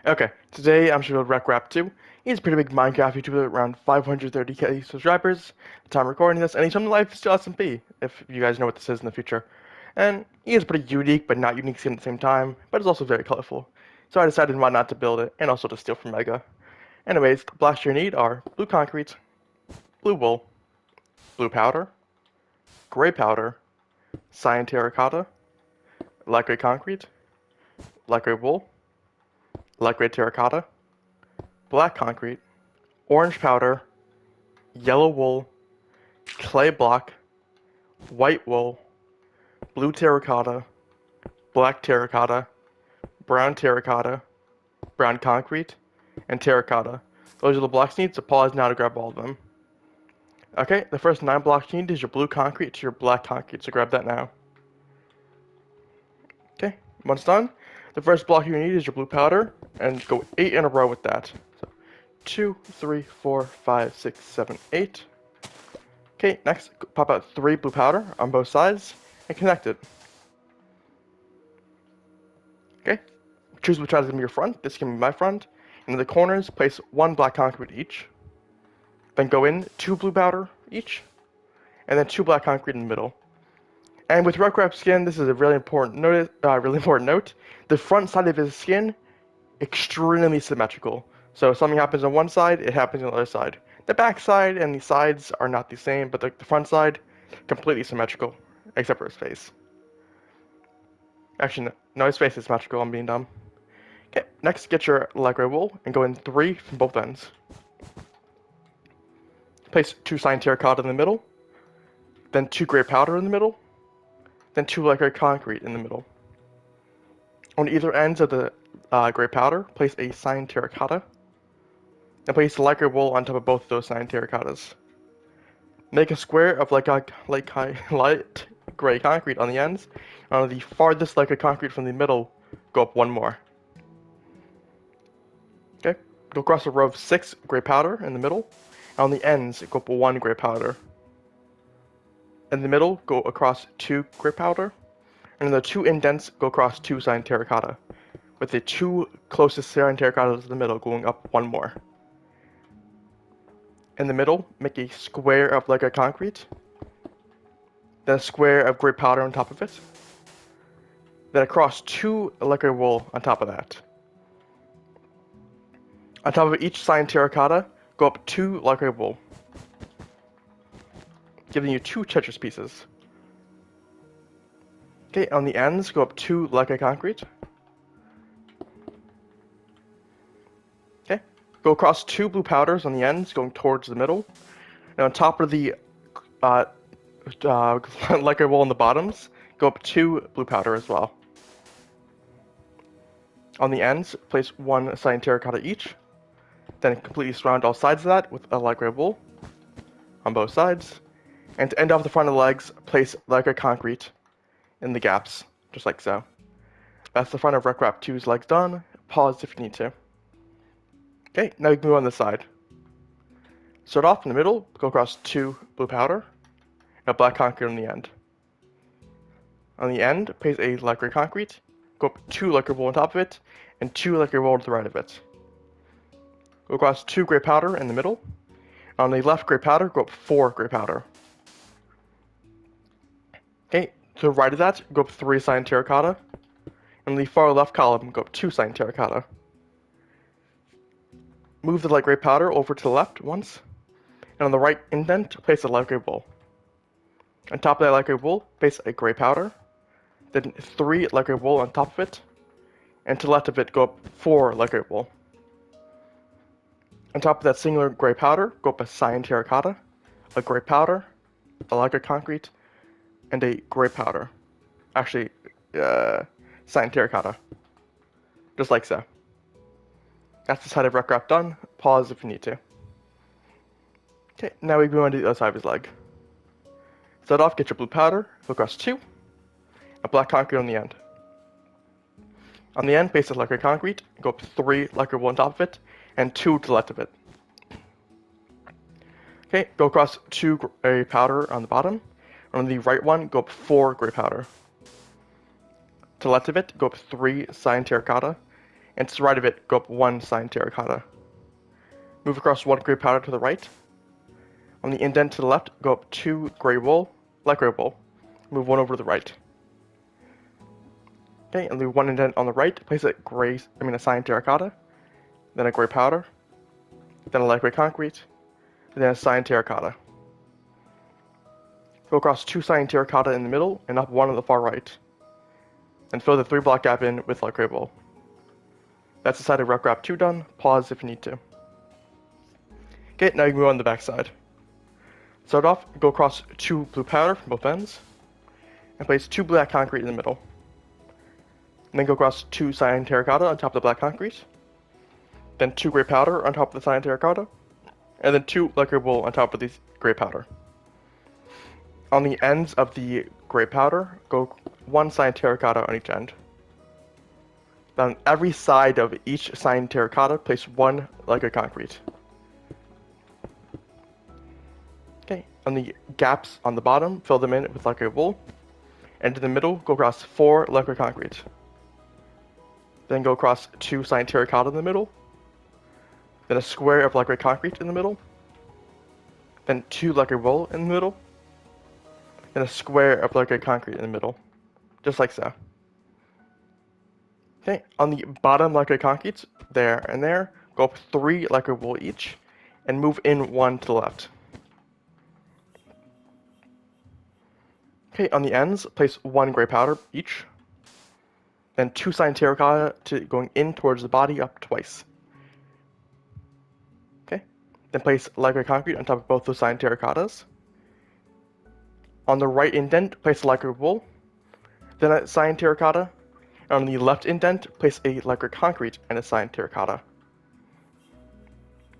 Okay, today I'm showing rekrap2. He's a pretty big Minecraft YouTuber, around 530k subscribers. The time I'm recording this, and he's from the Lifesteal SMP, if you guys know what this is in the future. And he is pretty unique, but not unique at the same time, but it's also very colorful. So I decided why not to build it, and also to steal from Mega. Anyways, the blocks you need are blue concrete, blue wool, blue powder, gray powder, cyan terracotta, light gray concrete, light gray wool, light gray terracotta, black concrete, orange powder, yellow wool, clay block, white wool, blue terracotta, black terracotta, brown concrete, and terracotta. Those are the blocks you need, so pause now to grab all of them. Okay, the first 9 blocks you need is your blue concrete to your black concrete, so grab that now. Okay, once done, the first block you need is your blue powder, and go 8 in a row with that. So 2, 3, 4, 5, 6, 7, 8. Okay, next, pop out 3 blue powder on both sides, and connect it. Okay, choose which side is going to be your front. This can be my front. And in the corners, place 1 black concrete each. Then go in 2 blue powder each, and then 2 black concrete in the middle. And with rekrap skin, this is a really important note. The front side of his skin, extremely symmetrical. So if something happens on one side, it happens on the other side. The back side and the sides are not the same, but the front side, completely symmetrical, except for his face. Actually, no, his face is symmetrical. I'm being dumb. Okay, next get your light gray wool and go in 3 from both ends. Place 2 cyan terracotta in the middle, then 2 gray powder in the middle, then 2 light gray concrete in the middle. On either ends of the gray powder, place a cyan terracotta, and place the light gray wool on top of both of those cyan terracottas. Make a square of light gray concrete on the ends, and on the farthest light gray concrete from the middle, go up 1 more. Okay, go across a row of 6 gray powder in the middle, and on the ends, go up 1 gray powder. In the middle, go across 2 gray powder, and in the 2 indents, go across 2 cyan terracotta, with the 2 closest cyan terracottas in the middle going up 1 more. In the middle, make a square of light gray concrete, then a square of gray powder on top of it, then across 2 light gray wool on top of that. On top of each cyan terracotta, go up 2 light gray wool, giving you 2 Tetris pieces. Okay, on the ends, go up 2 light gray concrete. Okay, go across 2 blue powders on the ends, going towards the middle. And on top of the light gray wool on the bottoms, go up 2 blue powder as well. On the ends, place 1 cyan terracotta each. Then completely surround all sides of that with a light gray wool on both sides. And to end off the front of the legs, place light gray concrete in the gaps, just like so. That's the front of rekrap2's legs done. Pause if you need to. Okay, now you can move on this side. Start off in the middle, go across 2 blue powder, and a black concrete on the end. On the end, place a light gray concrete, go up 2 light gray wool on top of it, and 2 light gray wool to the right of it. Go across 2 gray powder in the middle. On the left gray powder, go up 4 gray powder. Okay, to the right of that, go up 3 cyan terracotta. And on the far left column, go up 2 cyan terracotta. Move the light gray powder over to the left once. And on the right indent, place a light gray wool. On top of that light gray wool, place a gray powder. Then 3 light gray wool on top of it. And to the left of it, go up 4 light gray wool. On top of that singular gray powder, go up a cyan terracotta, a gray powder, a light gray concrete, and a gray powder. Actually, cyan terracotta. Just like so. That's the side of rekrap done. Pause if you need to. Okay, now we move on to the other side of his leg. Start off, get your blue powder, go across 2, a black concrete on the end. On the end, place a light gray concrete, go up 3 light gray wool on top of it, and 2 to the left of it. Okay, go across 2 gray powder on the bottom. On the right one, go up 4 gray powder. To the left of it, go up 3 cyan terracotta, and to the right of it, go up 1 cyan terracotta. Move across 1 gray powder to the right. On the indent to the left, go up 2 gray wool, light gray wool. Move 1 over to the right. Okay, and leave 1 indent on the right, place a cyan terracotta, then a gray powder, then a light gray concrete, and then a cyan terracotta. Go across 2 cyan terracotta in the middle, and up 1 on the far right. And fill the 3 block gap in with light gray wool. That's the side of rekrap2 done. Pause if you need to. Okay, now you can move on the back side. Start off, go across 2 blue powder from both ends, and place 2 black concrete in the middle. And then go across 2 cyan terracotta on top of the black concrete, then 2 gray powder on top of the cyan terracotta, and then 2 light gray wool on top of the gray powder. On the ends of the gray powder, go 1 cyan terracotta on each end. Then on every side of each cyan terracotta, place 1 light gray concrete. Okay, on the gaps on the bottom, fill them in with light gray wool. And in the middle, go across 4 light gray concrete. Then go across 2 cyan terracotta in the middle. Then a square of light gray concrete in the middle. Then 2 light gray wool in the middle. Then a square of light gray concrete in the middle. Just like so. Okay, on the bottom light gray concrete, there and there, go up 3 light gray wool each, and move in 1 to the left. Okay, on the ends, place 1 gray powder each, then 2 cyan terracotta going in towards the body up twice. Okay, then place light gray concrete on top of both those cyan terracottas. On the right indent, place a light gray wool, then a cyan terracotta, and on the left indent, place a light gray concrete and a cyan terracotta.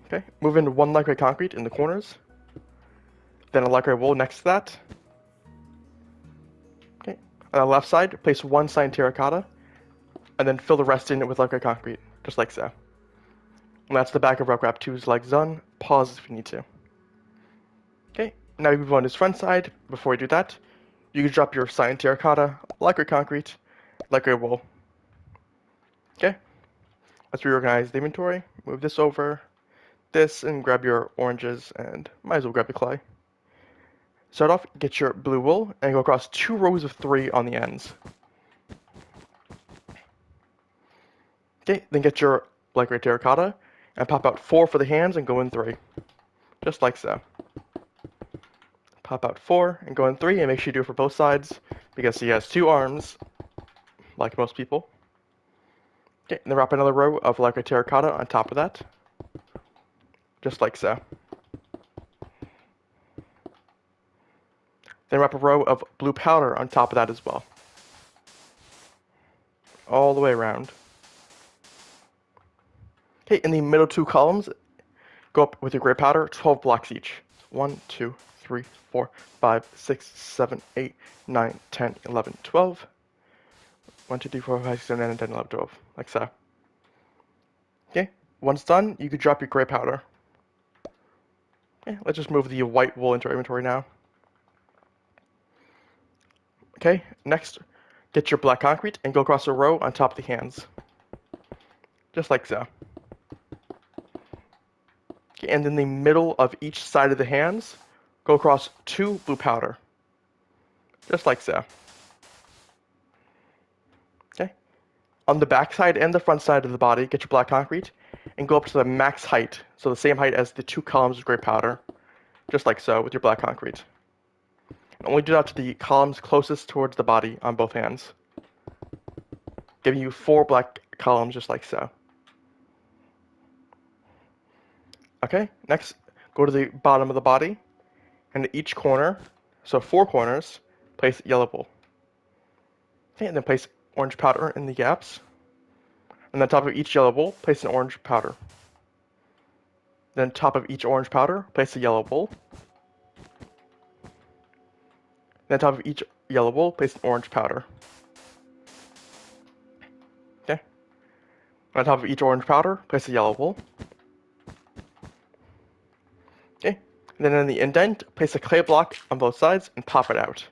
Okay, move in 1 light gray concrete in the corners, then a light gray wool next to that. Okay, on the left side, place 1 cyan terracotta, and then fill the rest in with light gray concrete, just like so. And that's the back of rekrap2's legs done. Pause if you need to. Okay, now we move on to his front side. Before we do that, you can drop your cyan terracotta, light gray concrete, light gray wool. Okay, let's reorganize the inventory. Move this over, this, and grab your oranges, and might as well grab the clay. Start off, get your blue wool, and go across 2 rows of 3 on the ends. Okay, then get your light gray terracotta, and pop out 4 for the hands and go in 3. Just like so. Pop out 4 and go in 3, and make sure you do it for both sides, because he has 2 arms, like most people. Okay, and then wrap another row of light gray terracotta on top of that. Just like so. Then wrap a row of blue powder on top of that as well. All the way around. Okay, in the middle 2 columns, go up with your gray powder, 12 blocks each. 1, 2, 3, 4, 5, 6, 7, 8, 9, 10, 11, 12. 1, 2, 3, 4, 5, 6, 7, 8, 9, 10, 11, 12. Like so. Okay, once done, you can drop your gray powder. Okay, let's just move the white wool into our inventory now. Okay, next, get your black concrete and go across a row on top of the hands. Just like so. Okay, and in the middle of each side of the hands, go across 2 blue powder. Just like so. Okay. On the back side and the front side of the body, get your black concrete and go up to the max height, so the same height as the 2 columns of gray powder. Just like so with your black concrete. And only do that to the columns closest towards the body on both hands. Giving you 4 black columns just like so. Okay, next, go to the bottom of the body, and at each corner, so 4 corners, place yellow wool. Okay, and then place orange powder in the gaps. And on top of each yellow wool, place an orange powder. Then on top of each orange powder, place a yellow wool. Then on top of each yellow wool, place an orange powder. Okay. And on top of each orange powder, place a yellow wool. Okay. And then in the indent, place a clay block on both sides and pop it out.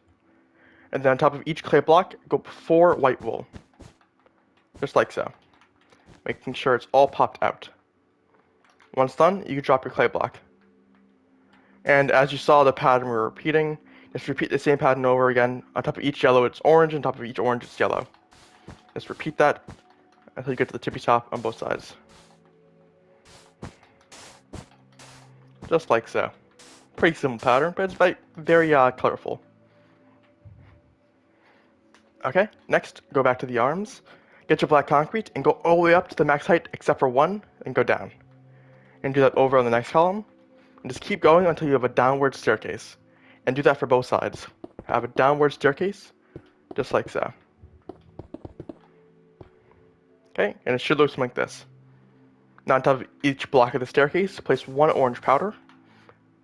And then on top of each clay block, go 4 white wool. Just like so. making sure it's all popped out. Once done, you can drop your clay block. And as you saw the pattern we're repeating, just repeat the same pattern over again. On top of each yellow, it's orange. On top of each orange, it's yellow. Just repeat that until you get to the tippy top on both sides. Just like so. Pretty simple pattern, but it's very colorful. Okay, next, go back to the arms. Get your black concrete and go all the way up to the max height except for one, and go down. And do that over on the next column. And just keep going until you have a downward staircase. And do that for both sides. Have a downward staircase, just like so. Okay, and it should look something like this. Now on top of each block of the staircase, place one orange powder,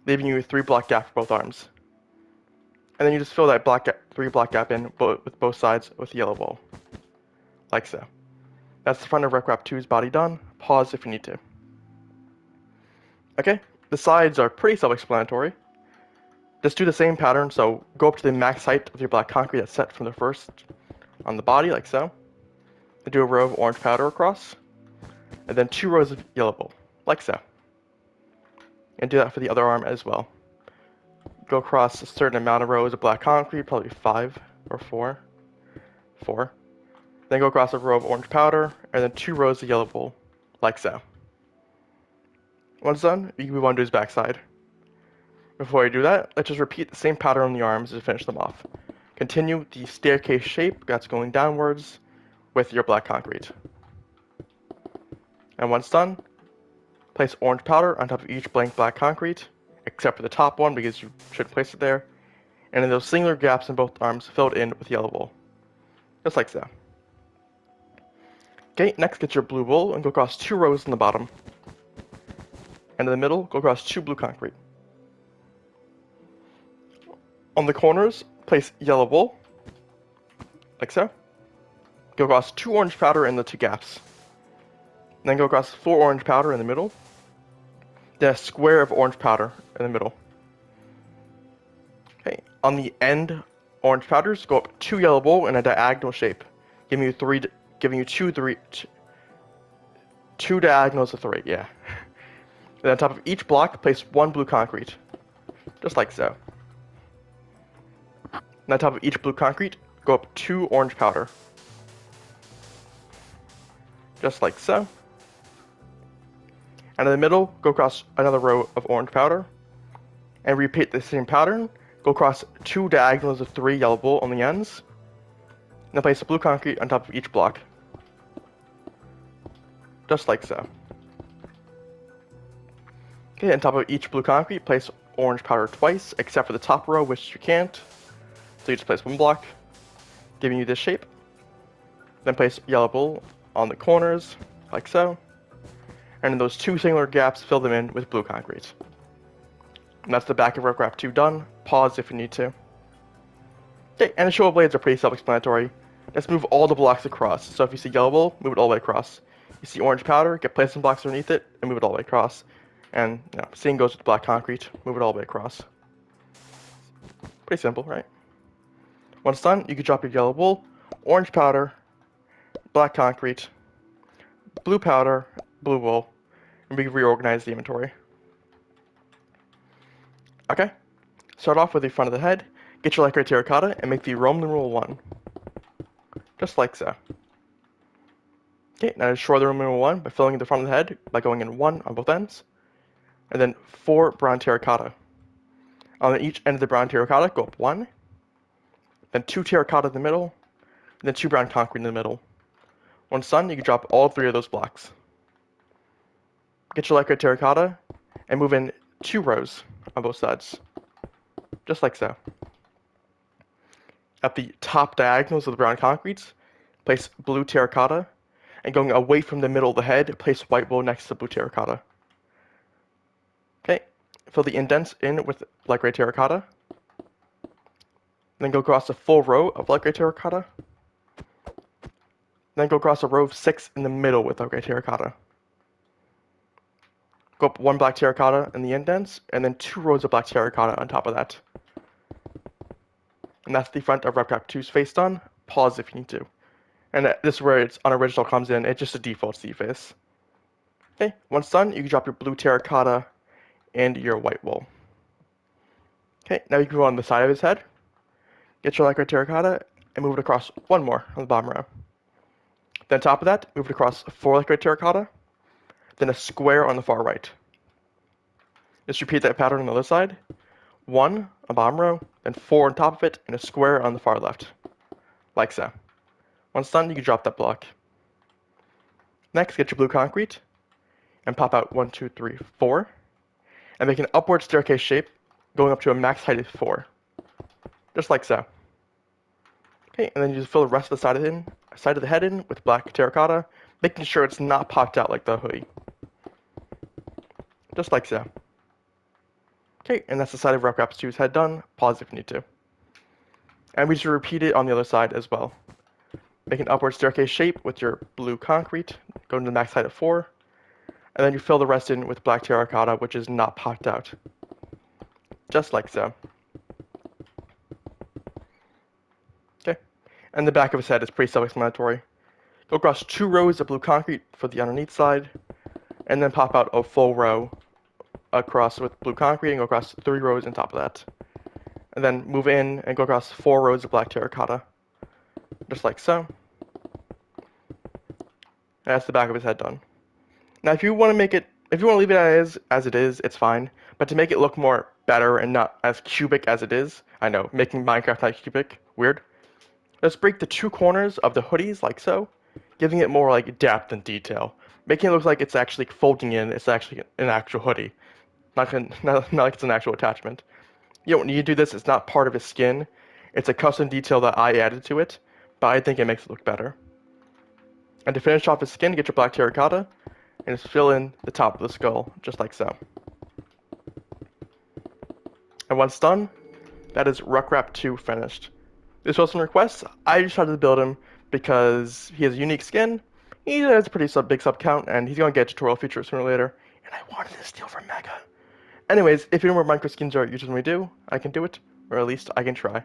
leaving you a 3-block gap for both arms. And then you just fill that 3-block gap in with both sides with the yellow wool. Like so. That's the front of rekrap2's body done. Pause if you need to. Okay, the sides are pretty self-explanatory. Just do the same pattern, so go up to the max height of your black concrete that's set from the first on the body, like so. And do a row of orange powder across. And then 2 rows of yellow wool, like so. And do that for the other arm as well. Go across a certain amount of rows of black concrete, probably 5 or 4. 4. Then go across a row of orange powder, and then 2 rows of yellow wool, like so. Once done, you can move on to his backside. Before you do that, let's just repeat the same pattern on the arms to finish them off. Continue the staircase shape that's going downwards with your black concrete. And once done, place orange powder on top of each blank black concrete, except for the top one because you should place it there, and in those singular gaps in both arms filled in with yellow wool. Just like so. Okay, next get your blue wool and go across 2 rows in the bottom. And in the middle, go across 2 blue concrete. On the corners, place yellow wool, like so. Go across 2 orange powder in the 2 gaps. Then go across 4 orange powder in the middle. Then a square of orange powder in the middle. Okay, on the end orange powders, go up 2 yellow wool in a diagonal shape, giving you two diagonals of 3, yeah. Then on top of each block, place 1 blue concrete, just like so. And on top of each blue concrete, go up 2 orange powder, just like so. And in the middle, go across another row of orange powder, and repeat the same pattern. Go across 2 diagonals of 3 yellow wool on the ends, and then place a blue concrete on top of each block, just like so. Okay, on top of each blue concrete, place orange powder twice, except for the top row, which you can't. So you just place 1 block, giving you this shape. Then place yellow wool on the corners, like so. And in those 2 singular gaps, fill them in with blue concrete. And that's the back of rekrap2 done. Pause if you need to. Okay, and the shoulder blades are pretty self-explanatory. Just move all the blocks across. So if you see yellow wool, move it all the way across. You see orange powder, get placement blocks underneath it, and move it all the way across. And same goes with black concrete, move it all the way across. Pretty simple, right? Once done, you can drop your yellow wool, orange powder, black concrete, blue powder, blue wool, and we can reorganize the inventory. Okay, start off with the front of the head, get your light gray terracotta, and make the Roman numeral 1. Just like so. Okay, now destroy the Roman numeral 1 by filling in the front of the head by going in 1 on both ends. And then 4 brown terracotta. On each end of the brown terracotta, go up 1. Then 2 terracotta in the middle. And then 2 brown concrete in the middle. Once done, you can drop all 3 of those blocks. Get your light gray terracotta and move in 2 rows on both sides. Just like so. At the top diagonals of the brown concretes, place blue terracotta. And going away from the middle of the head, place white wool next to blue terracotta. Okay, fill the indents in with light gray terracotta. Then go across a full row of light gray terracotta. Then go across a row of 6 in the middle with light gray terracotta. Go up 1 black terracotta in the indents, and then 2 rows of black terracotta on top of that. And that's the front of rekrap2's face done. Pause if you need to. And this is where its unoriginal comes in. It's just a default sea face. Okay, once done, you can drop your blue terracotta and your white wool. Okay, now you can go on the side of his head, get your lacquer terracotta, and move it across one more on the bottom row. Then on top of that, move it across 4 lacquer terracotta, then a square on the far right. Just repeat that pattern on the other side. 1 on the bottom row, then 4 on top of it, and a square on the far left. Like so. Once done, you can drop that block. Next, get your blue concrete, and pop out 1, 2, 3, 4, and make an upward staircase shape, going up to a max height of 4. Just like so. Okay, and then you just fill the rest of the side of the head in with black terracotta, making sure it's not popped out like the hoodie. Just like so. Okay, and that's the side of rekrap2's head done. Pause if you need to. And we should repeat it on the other side as well. Make an upward staircase shape with your blue concrete, go to the max height of 4, and then you fill the rest in with black terracotta, which is not popped out. Just like so. Okay, and the back of his head is pretty self-explanatory. Go across 2 rows of blue concrete for the underneath side, and then pop out a full row across with blue concrete and go across 3 rows on top of that. And then move in and go across 4 rows of black terracotta. Just like so. And that's the back of his head done. Now if you want to leave it as it is, it's fine. But to make it look more better and not as cubic as it is, I know, making Minecraft not cubic, weird. Let's break the 2 corners of the hoodies like so, giving it more like depth and detail. Making it look like it's actually folding in, it's actually an actual hoodie. Not like it's an actual attachment. You don't need to do this, it's not part of his skin. It's a custom detail that I added to it, but I think it makes it look better. And to finish off his skin, get your black terracotta, and just fill in the top of the skull, just like so. And once done, that is rekrap2 finished. This was some requests. I just tried to build him because he has a unique skin, he has a pretty big sub count, and he's going to get a tutorial feature sooner or later, and I wanted to steal from Mega. Anyways, if you know more Minecraft skins are used when we do, I can do it, or at least I can try.